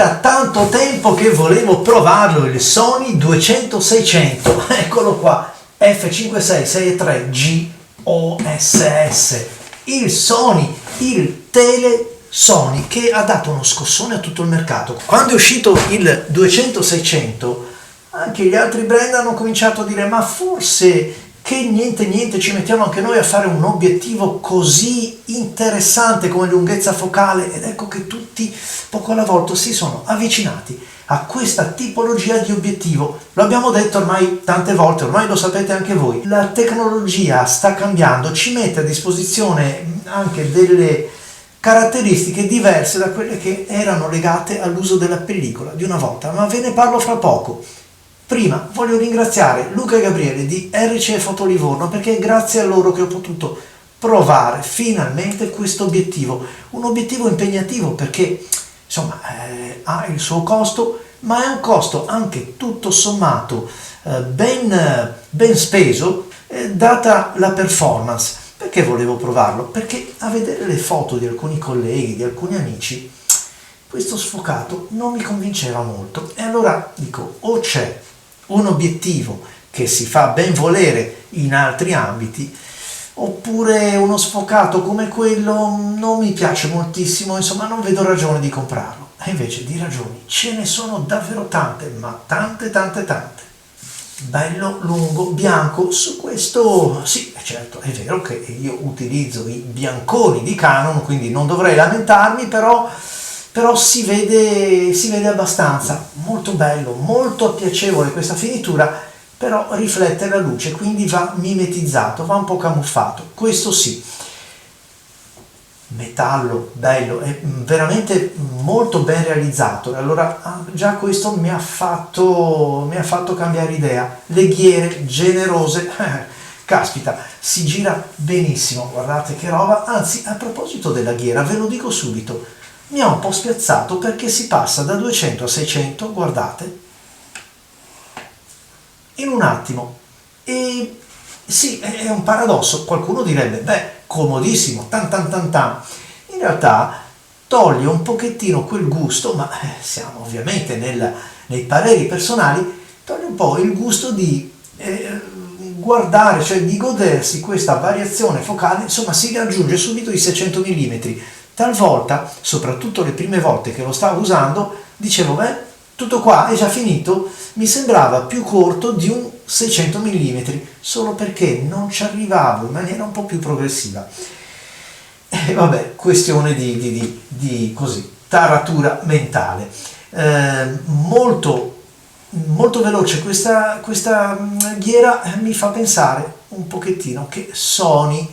Era tanto tempo che volevo provarlo, il Sony 200-600, eccolo qua, F5663 GOSS, il Sony, il tele Sony che ha dato uno scossone a tutto il mercato. Quando è uscito il 200-600, anche gli altri brand hanno cominciato a dire ma forse che niente ci mettiamo anche noi a fare un obiettivo così interessante come lunghezza focale, ed ecco che tutti poco alla volta si sono avvicinati a questa tipologia di obiettivo. Lo abbiamo detto ormai tante volte, ormai lo sapete anche voi, la tecnologia sta cambiando, ci mette a disposizione anche delle caratteristiche diverse da quelle che erano legate all'uso della pellicola di una volta, ma ve ne parlo fra poco. Prima voglio ringraziare Luca e Gabriele di RCE Foto Livorno, perché è grazie a loro che ho potuto provare finalmente questo obiettivo, un obiettivo impegnativo perché insomma ha il suo costo, ma è un costo anche tutto sommato ben speso, data la performance. Perché volevo provarlo? Perché a vedere le foto di alcuni colleghi, di alcuni amici, questo sfocato non mi convinceva molto, e allora dico, o c'è un obiettivo che si fa ben volere in altri ambiti, oppure uno sfocato come quello non mi piace moltissimo, insomma non vedo ragione di comprarlo. E invece di ragioni ce ne sono davvero tante, ma tante. Bello, lungo, bianco. Su questo sì, certo, è vero che io utilizzo i bianconi di Canon, quindi non dovrei lamentarmi, però si vede abbastanza. Molto bello, molto piacevole questa finitura, però riflette la luce, quindi va mimetizzato, va un po' camuffato, questo sì. Metallo, bello, è veramente molto ben realizzato, allora già questo mi ha fatto cambiare idea. Le ghiere generose, caspita, si gira benissimo, guardate che roba. Anzi, a proposito della ghiera, ve lo dico subito, mi ha un po' spiazzato perché si passa da 200 a 600, guardate, in un attimo. E sì, è un paradosso, qualcuno direbbe, beh, comodissimo, tan. In realtà toglie un pochettino quel gusto, ma siamo ovviamente nei pareri personali, toglie un po' il gusto di guardare, cioè di godersi questa variazione focale. Insomma, si raggiunge subito i 600 mm. Talvolta, soprattutto le prime volte che lo stavo usando, dicevo, beh, tutto qua, è già finito. Mi sembrava più corto di un 600 mm, solo perché non ci arrivavo in maniera un po' più progressiva. E vabbè, questione di così, taratura mentale. Molto veloce questa ghiera, mi fa pensare un pochettino che Sony,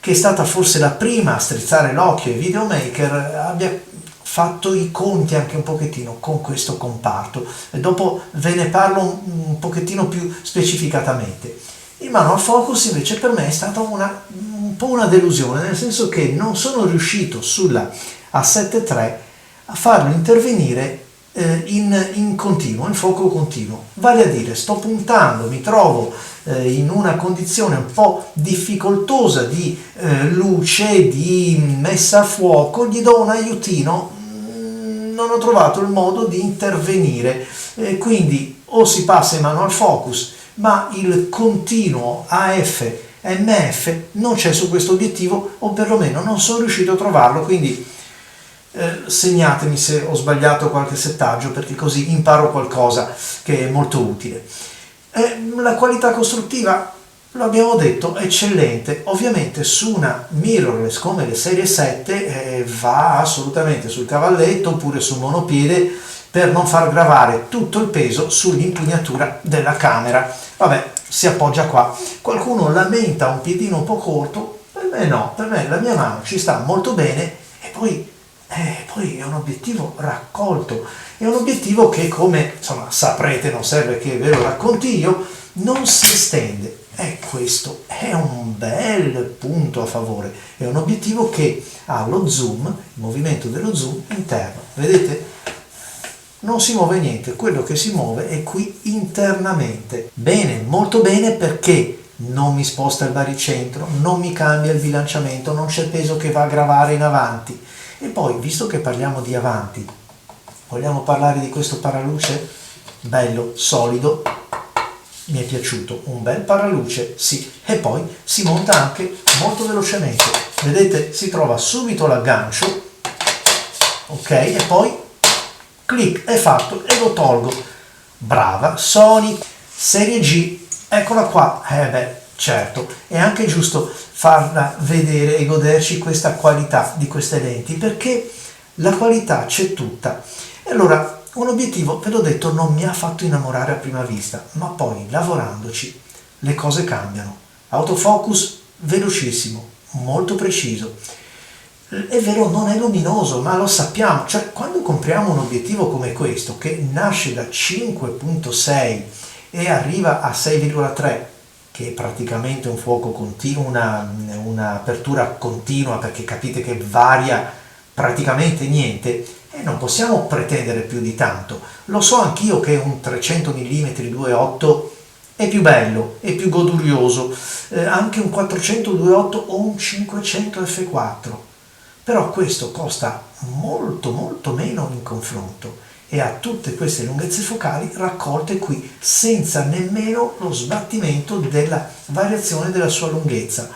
che è stata forse la prima a strizzare l'occhio ai videomaker, abbia fatto i conti anche un pochettino con questo comparto, e dopo ve ne parlo un pochettino più specificatamente. Il manual focus invece per me è stata un po' una delusione, nel senso che non sono riuscito sulla A7 III a farlo intervenire in continuo, in fuoco continuo, vale a dire sto puntando, mi trovo in una condizione un po' difficoltosa di luce, di messa a fuoco, gli do un aiutino, non ho trovato il modo di intervenire, quindi o si passa in manual focus, ma il continuo AF MF non c'è su questo obiettivo, o perlomeno non sono riuscito a trovarlo, quindi segnatemi se ho sbagliato qualche settaggio, perché così imparo qualcosa che è molto utile. La qualità costruttiva, lo abbiamo detto, eccellente. Ovviamente su una mirrorless come le serie 7 va assolutamente sul cavalletto oppure sul monopiede, per non far gravare tutto il peso sull'impugnatura della camera. Vabbè, si appoggia qua. Qualcuno lamenta un piedino un po' corto, per me no, per me la mia mano ci sta molto bene, e poi è un obiettivo raccolto, è un obiettivo che, come insomma saprete, non serve che ve lo racconti io, non si estende. E questo è un bel punto a favore. È un obiettivo che ha lo zoom, il movimento dello zoom interno, vedete? Non si muove niente, quello che si muove è qui internamente. Bene, molto bene, perché non mi sposta il baricentro, non mi cambia il bilanciamento, non c'è peso che va a gravare in avanti. E poi, visto che parliamo di avanti, Vogliamo parlare di questo paraluce? Bello, solido, mi è piaciuto, un bel paraluce, sì, e poi si monta anche molto velocemente, vedete, si trova subito l'aggancio, ok, e poi clic, è fatto e lo tolgo. Brava Sony, serie G, eccola qua, certo, è anche giusto farla vedere e goderci questa qualità di queste lenti, perché la qualità c'è tutta. E allora, un obiettivo, ve l'ho detto, non mi ha fatto innamorare a prima vista, ma poi lavorandoci le cose cambiano. Autofocus velocissimo, molto preciso. È vero, non è luminoso, ma lo sappiamo, cioè quando compriamo un obiettivo come questo, che nasce da 5.6 e arriva a 6,3, che è praticamente un fuoco continuo, un'apertura continua, perché capite che varia praticamente niente, e non possiamo pretendere più di tanto. Lo so anch'io che un 300 mm 2.8 è più bello, è più godurioso, anche un 400 2.8 o un 500 f4, però questo costa molto molto meno in confronto e ha tutte queste lunghezze focali raccolte qui, senza nemmeno lo sbattimento della variazione della sua lunghezza.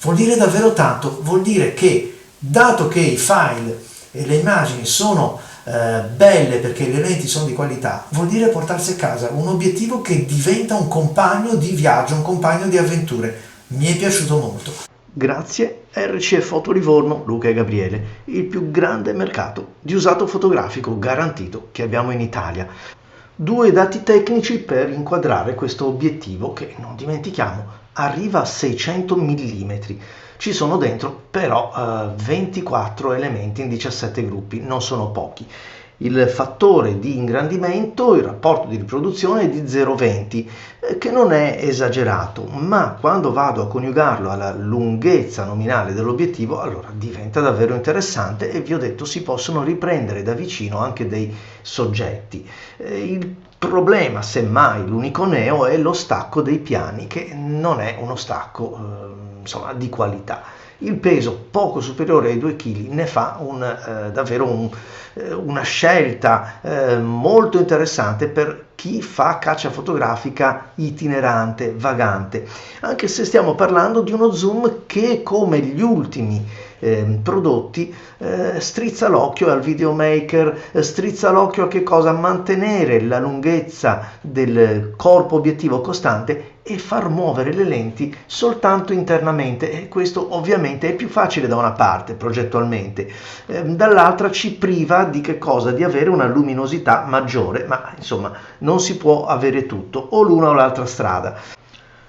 Vuol dire davvero tanto, vuol dire che, dato che i file e le immagini sono belle perché le lenti sono di qualità, vuol dire portarsi a casa un obiettivo che diventa un compagno di viaggio, un compagno di avventure. Mi è piaciuto molto. Grazie RC Foto Livorno, Luca e Gabriele, il più grande mercato di usato fotografico garantito che abbiamo in Italia. 2 dati tecnici per inquadrare questo obiettivo che, non dimentichiamo, arriva a 600 mm. Ci sono dentro però 24 elementi in 17 gruppi, non sono pochi. Il fattore di ingrandimento, il rapporto di riproduzione è di 0,20, che non è esagerato, ma quando vado a coniugarlo alla lunghezza nominale dell'obiettivo, allora diventa davvero interessante e vi ho detto si possono riprendere da vicino anche dei soggetti. Il problema, semmai, l'unico neo è lo stacco dei piani, che non è uno stacco insomma di qualità. Il peso poco superiore ai 2 kg ne fa davvero una scelta molto interessante per chi fa caccia fotografica itinerante, vagante, anche se stiamo parlando di uno zoom che, come gli ultimi prodotti, strizza l'occhio al videomaker, strizza l'occhio a che cosa? Mantenere la lunghezza del corpo obiettivo costante e far muovere le lenti soltanto internamente, e questo ovviamente è più facile da una parte progettualmente, dall'altra ci priva di che cosa? Di avere una luminosità maggiore, ma insomma non si può avere tutto, o l'una o l'altra strada.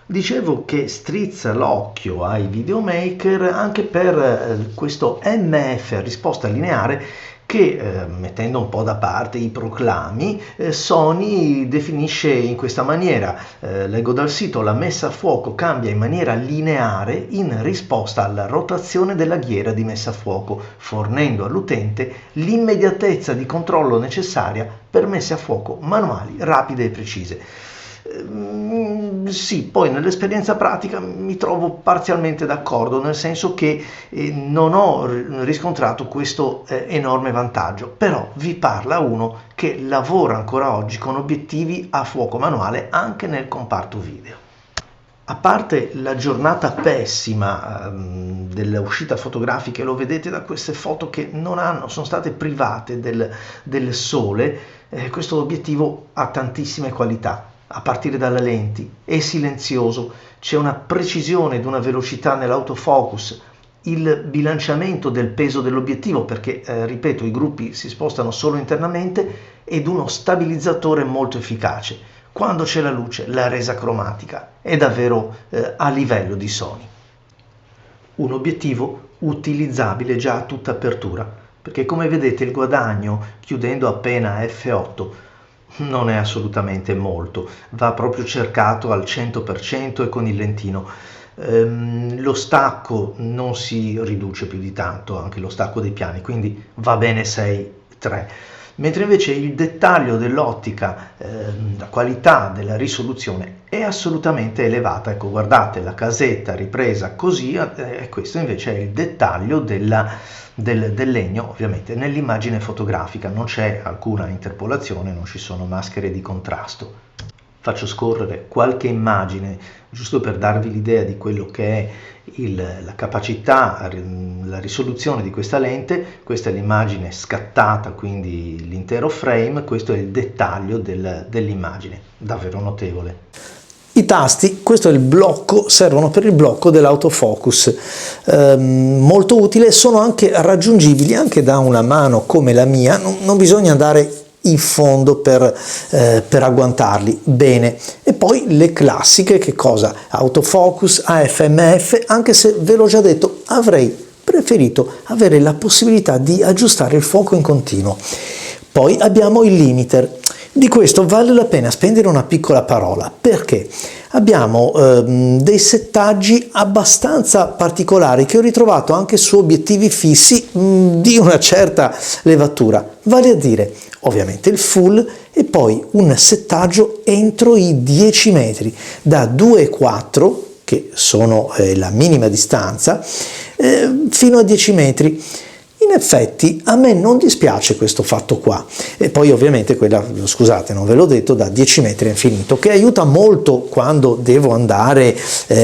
Dicevo che strizza l'occhio ai videomaker anche per questo MF a risposta lineare che, mettendo un po' da parte i proclami, Sony definisce in questa maniera. Leggo dal sito: la messa a fuoco cambia in maniera lineare in risposta alla rotazione della ghiera di messa a fuoco, fornendo all'utente l'immediatezza di controllo necessaria per messe a fuoco manuali rapide e precise. Sì, poi nell'esperienza pratica mi trovo parzialmente d'accordo, nel senso che non ho riscontrato questo enorme vantaggio, però vi parla uno che lavora ancora oggi con obiettivi a fuoco manuale anche nel comparto video. A parte la giornata pessima dell'uscita fotografica, lo vedete da queste foto che sono state private del sole, questo obiettivo ha tantissime qualità. A partire dalle lenti, è silenzioso, c'è una precisione ed una velocità nell'autofocus, il bilanciamento del peso dell'obiettivo, perché ripeto, i gruppi si spostano solo internamente, ed uno stabilizzatore molto efficace. Quando c'è la luce, la resa cromatica è davvero a livello di Sony. Un obiettivo utilizzabile già a tutta apertura, perché come vedete il guadagno chiudendo appena f8 non è assolutamente molto, va proprio cercato al 100% e con il lentino. Lo stacco non si riduce più di tanto, anche lo stacco dei piani, quindi va bene 6-3. mentre invece il dettaglio dell'ottica, la qualità della risoluzione è assolutamente elevata. Ecco, guardate la casetta ripresa così, questo invece è il dettaglio del legno, ovviamente nell'immagine fotografica non c'è alcuna interpolazione, non ci sono maschere di contrasto. Faccio scorrere qualche immagine giusto per darvi l'idea di quello che è la capacità, la risoluzione di questa lente. Questa è l'immagine scattata, quindi l'intero frame, questo è il dettaglio dell'immagine, davvero notevole. I tasti, questo è il blocco, servono per il blocco dell'autofocus, molto utile, sono anche raggiungibili anche da una mano come la mia, non bisogna andare in fondo per agguantarli bene. E poi le classiche, che cosa? Autofocus, AFMF, anche se ve l'ho già detto, avrei preferito avere la possibilità di aggiustare il fuoco in continuo. Poi abbiamo il limiter. Di questo vale la pena spendere una piccola parola, perché abbiamo dei settaggi abbastanza particolari che ho ritrovato anche su obiettivi fissi di una certa levatura, vale a dire ovviamente il full e poi un settaggio entro i 10 metri, da 2,4 che sono la minima distanza, fino a 10 metri. In effetti a me non dispiace questo fatto qua, e poi ovviamente quella, scusate non ve l'ho detto, da 10 metri è infinito, che aiuta molto quando devo andare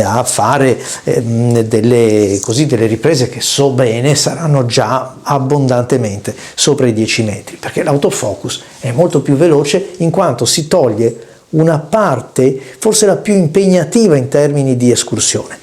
a fare delle riprese che so bene saranno già abbondantemente sopra i 10 metri, perché l'autofocus è molto più veloce in quanto si toglie una parte forse la più impegnativa in termini di escursione.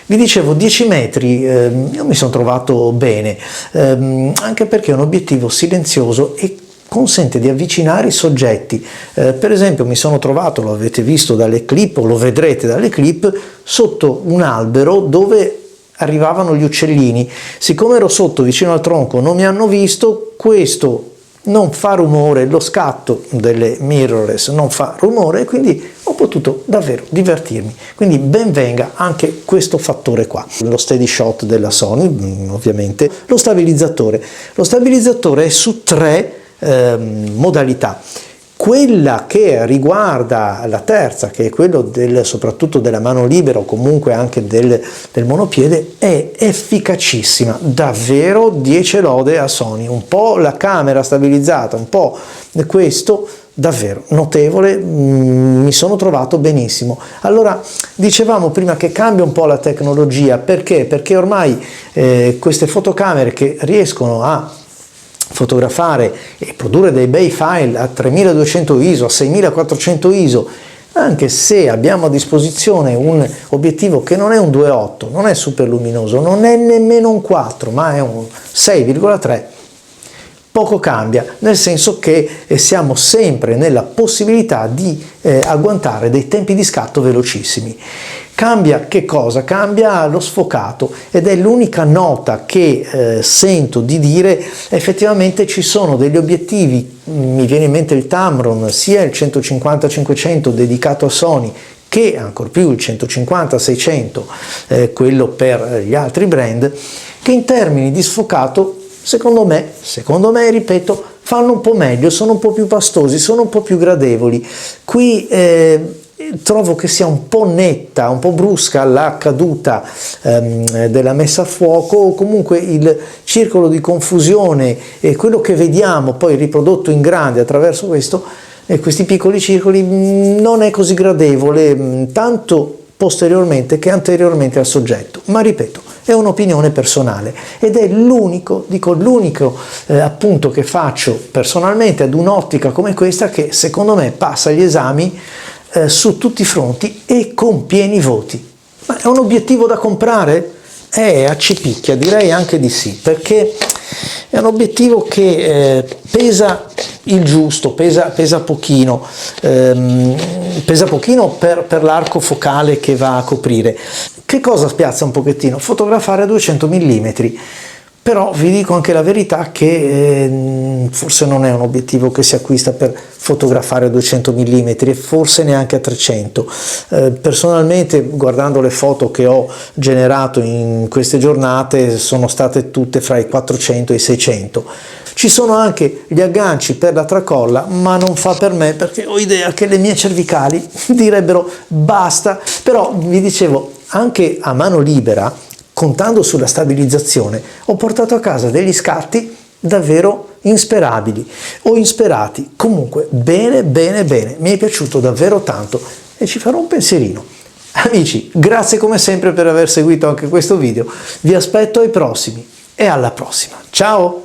Vi dicevo 10 metri, io mi sono trovato bene, anche perché è un obiettivo silenzioso e consente di avvicinare i soggetti. Per esempio mi sono trovato, lo avete visto dalle clip o lo vedrete dalle clip, sotto un albero dove arrivavano gli uccellini. Siccome ero sotto vicino al tronco non mi hanno visto, questo non fa rumore, lo scatto delle mirrorless non fa rumore e quindi ho potuto davvero divertirmi, quindi ben venga anche questo fattore qua. Lo steady shot della Sony, ovviamente, lo stabilizzatore è su 3 modalità. Quella che riguarda la terza, che è quello soprattutto della mano libera o comunque anche del monopiede, è efficacissima, davvero 10 lode a Sony. Un po' la camera stabilizzata, un po' questo, davvero notevole, mi sono trovato benissimo. Allora, dicevamo prima che cambia un po' la tecnologia, perché? Perché ormai queste fotocamere che riescono a fotografare e produrre dei bei file a 3200 ISO, a 6400 ISO, anche se abbiamo a disposizione un obiettivo che non è un 2.8, non è super luminoso, non è nemmeno un 4, ma è un 6,3, poco cambia, nel senso che siamo sempre nella possibilità di agguantare dei tempi di scatto velocissimi. Cambia che cosa? Cambia lo sfocato, ed è l'unica nota che sento di dire effettivamente ci sono degli obiettivi, mi viene in mente il Tamron, sia il 150-500 dedicato a Sony che ancor più il 150-600, quello per gli altri brand, che in termini di sfocato secondo me, ripeto, fanno un po' meglio, sono un po' più pastosi, sono un po' più gradevoli. Qui trovo che sia un po' netta, un po' brusca la caduta della messa a fuoco, o comunque il circolo di confusione e quello che vediamo poi riprodotto in grande attraverso questi piccoli circoli non è così gradevole, tanto posteriormente che anteriormente al soggetto, ma ripeto, è un'opinione personale ed è l'unico appunto che faccio personalmente ad un'ottica come questa, che secondo me passa gli esami su tutti i fronti e con pieni voti. Ma è un obiettivo da comprare? Accipicchia, direi anche di sì, perché è un obiettivo che pesa il giusto, pesa pochino, per l'arco focale che va a coprire. Che cosa spiazza un pochettino? Fotografare a 200 mm. Però vi dico anche la verità che forse non è un obiettivo che si acquista per fotografare a 200 mm e forse neanche a 300. Personalmente, guardando le foto che ho generato in queste giornate, sono state tutte fra i 400 e i 600. Ci sono anche gli agganci per la tracolla, ma non fa per me perché ho idea che le mie cervicali direbbero basta. Però vi dicevo, anche a mano libera, contando sulla stabilizzazione, ho portato a casa degli scatti davvero insperabili o insperati. Comunque bene, mi è piaciuto davvero tanto e ci farò un pensierino. Amici, grazie come sempre per aver seguito anche questo video, vi aspetto ai prossimi e alla prossima. Ciao!